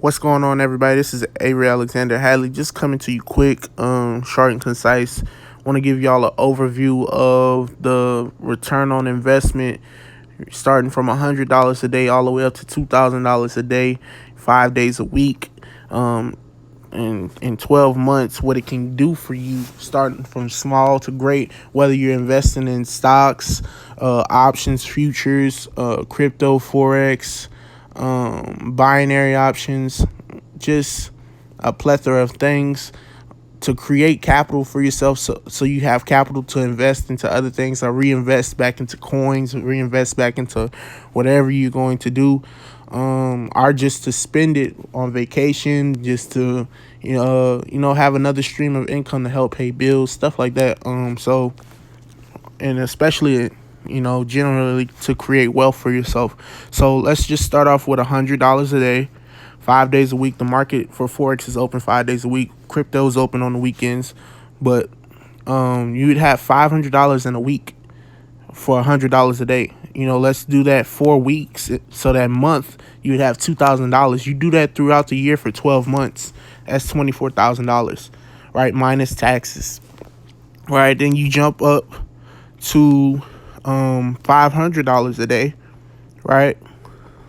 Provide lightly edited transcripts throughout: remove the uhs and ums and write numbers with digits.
What's going on, everybody? This is Avery Alexander Hadley, just coming to you quick, short and concise. Want to give y'all an overview of the return on investment, starting from $100 a day all the way up to $2,000 a day, 5 days a week, and in 12 months, what it can do for you, starting from small to great, whether you're investing in stocks, options, futures, crypto, Forex, binary options, just a plethora of things to create capital for yourself, so you have capital to invest into other things, or reinvest back into coins, reinvest back into whatever you're going to do, or just to spend it on vacation, just to have another stream of income to help pay bills, stuff like that. And especially generally to create wealth for yourself. So let's just start off with $100 a day, 5 days a week. The market for Forex is open 5 days a week. Crypto is open on the weekends, but you'd have $500 in a week for $100 a day. Let's do that 4 weeks. So that month you'd have $2,000. You do that throughout the year for 12 months. That's $24,000, right? Minus taxes. Right, then you jump up to $500 a day, right?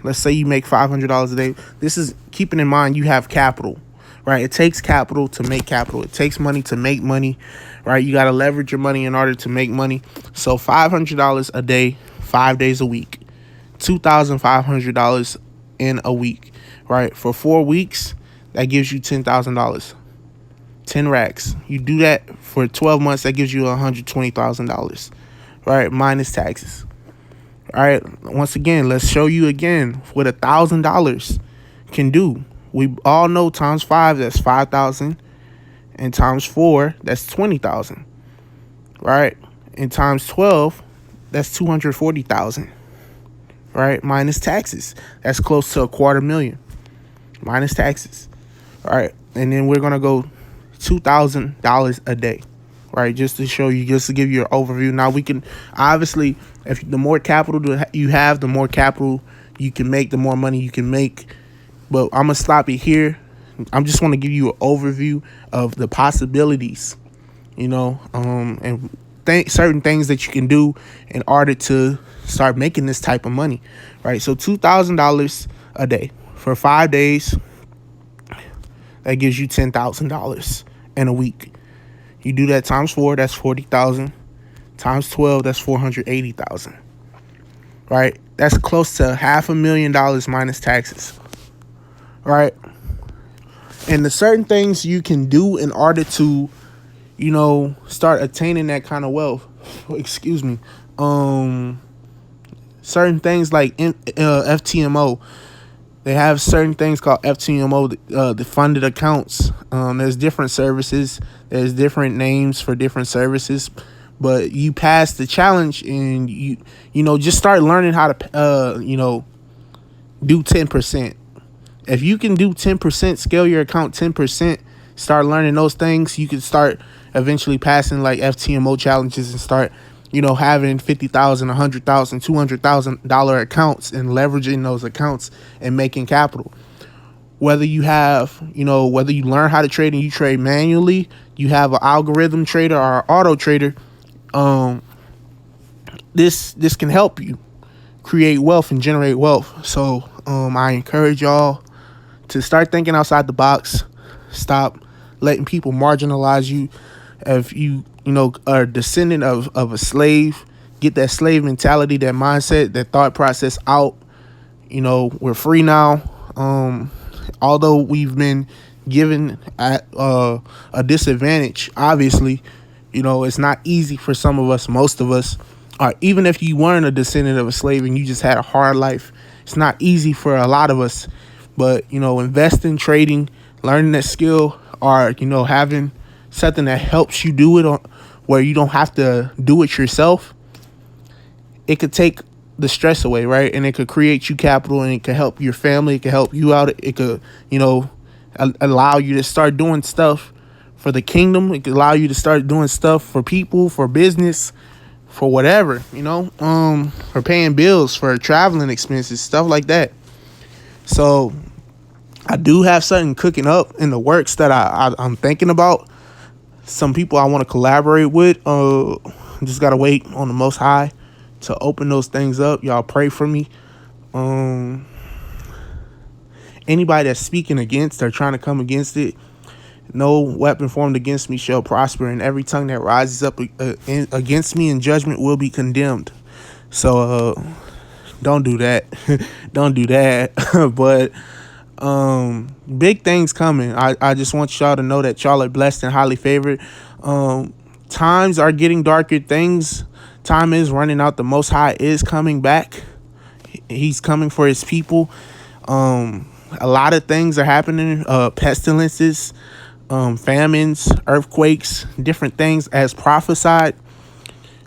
Let's say you make $500 a day. This is keeping in mind you have capital, right? It takes capital to make capital. It takes money to make money, right? You got to leverage your money in order to make money. So $500 a day, 5 days a week, $2,500 in a week, right? For 4 weeks, that gives you $10,000. 10 racks. You do that for 12 months, that gives you $120,000. Right, minus taxes. All right, once again, let's show you again what $1,000 can do. We all know times 5, that's 5,000, and times 4, that's 20,000. Right, and times 12, that's 240,000. Right, minus taxes, that's close to $250,000 minus taxes. All right, and then we're gonna go $2,000 a day. Right, just to show you, just to give you an overview. Now we can obviously, if the more capital you have, the more capital you can make, the more money you can make. But I'm gonna stop it here. I'm just want to give you an overview of the possibilities, and certain things that you can do in order to start making this type of money. Right, so $2,000 a day for 5 days, that gives you $10,000 in a week. You do that times 4, that's 40,000. Times 12, that's 480,000. Right? That's close to $500,000 minus taxes. Right? And the certain things you can do in order to, start attaining that kind of wealth. Excuse me. Certain things like FTMO. They have certain things called FTMO, the funded accounts. There's different services. There's different names for different services. But you pass the challenge and you just start learning how to, do 10%. If you can do 10%, scale your account 10%, start learning those things, you can start eventually passing like FTMO challenges and start having $50,000, $100,000, $200,000 accounts and leveraging those accounts and making capital. Whether you have, whether you learn how to trade and you trade manually, you have an algorithm trader or an auto trader, this can help you create wealth and generate wealth. So I encourage y'all to start thinking outside the box. Stop letting people marginalize you. If you are a descendant of a slave, get that slave mentality, that mindset, that thought process out. We're free now. Although we've been given at a disadvantage, obviously, it's not easy for some of us, most of us, or even if you weren't a descendant of a slave and you just had a hard life, it's not easy for a lot of us. But, investing, trading, learning that skill, or, having something that helps you do it where you don't have to do it yourself, it could take the stress away, right? And it could create you capital, and it could help your family. It could help you out. It could, allow you to start doing stuff for the kingdom. It could allow you to start doing stuff for people, for business, for whatever, for paying bills, for traveling expenses, stuff like that. So I do have something cooking up in the works that I'm thinking about. Some people I want to collaborate with. Just gotta wait on the Most High to open those things up. Y'all pray for me. Anybody that's speaking against or trying to come against it, no weapon formed against me shall prosper, and every tongue that rises up against me in judgment will be condemned. So don't do that. Don't do that. But big things coming. I just want y'all to know that y'all are blessed and highly favored. Times are getting darker. Time is running out. The Most High is coming back. He's coming for his people. A lot of things are happening. Pestilences, famines, earthquakes, different things as prophesied.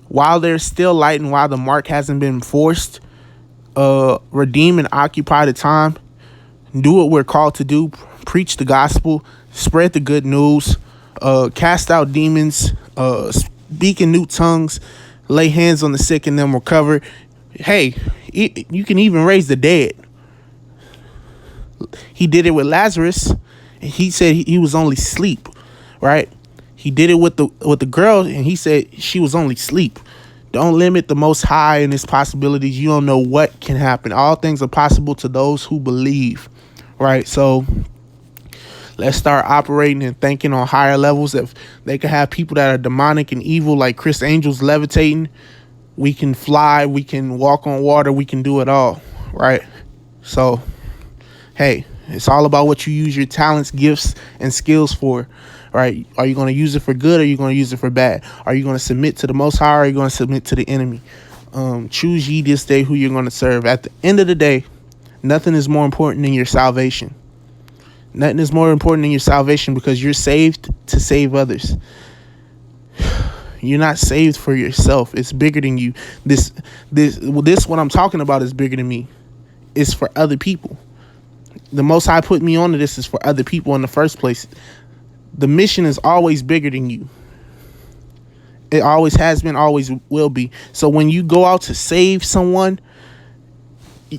While there's still light and while the mark hasn't been forced, redeem and occupy the time. Do what we're called to do. Preach the gospel. Spread the good news. Cast out demons. Speak in new tongues. Lay hands on the sick and them recover. Hey, you can even raise the dead. He did it with Lazarus. He said he was only asleep, right? He did it with the girl, and he said she was only asleep. Don't limit the Most High and his possibilities. You don't know what can happen. All things are possible to those who believe, right? So let's start operating and thinking on higher levels. If they could have people that are demonic and evil, like Chris Angel's levitating, we can fly, we can walk on water, we can do it all, right? So, hey, it's all about what you use your talents, gifts, and skills for, right? Are you going to use it for good, or are you going to use it for bad? Are you going to submit to the Most High, or are you going to submit to the enemy? Choose ye this day who you're going to serve. At the end of the day, nothing is more important than your salvation. Nothing is more important than your salvation, because you're saved to save others. You're not saved for yourself. It's bigger than you. This what I'm talking about is bigger than me. It's for other people. The Most High put me onto this is for other people in the first place. The mission is always bigger than you. It always has been, always will be. So when you go out to save someone,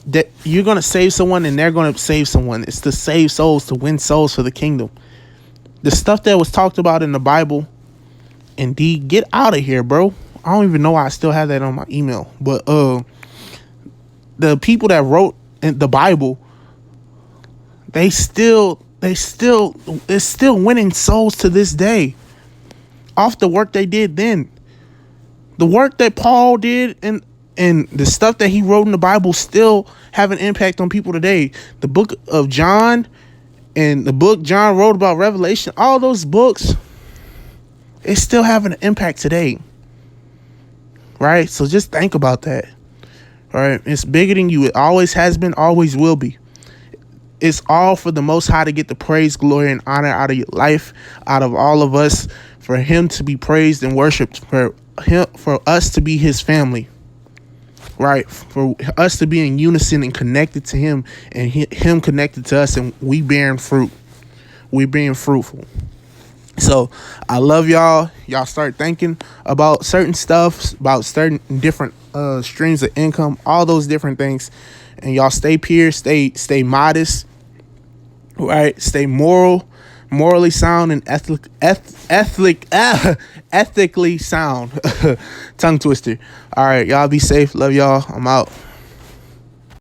that you're going to save someone and they're going to save someone. It's to save souls, to win souls for the kingdom. The stuff that was talked about in the Bible, indeed, get out of here, bro. I don't even know why I still have that on my email. But the people that wrote in the Bible, they're still winning souls to this day off the work they did then. The work that Paul did and the stuff that he wrote in the Bible still have an impact on people today. The book of John and the book John wrote about Revelation, all those books, it's still having an impact today. Right? So just think about that. Right? It's bigger than you. It always has been, always will be. It's all for the Most High to get the praise, glory, and honor out of your life, out of all of us, for him to be praised and worshiped, for us to be his family, right? For us to be in unison and connected to him, and him connected to us, and we bearing fruit. We being fruitful. So I love y'all. Y'all start thinking about certain stuff, about certain different streams of income, all those different things. And y'all stay pure, stay modest, right? Stay morally sound, and ethically sound. Tongue twister. All right, y'all be safe. Love y'all. I'm out.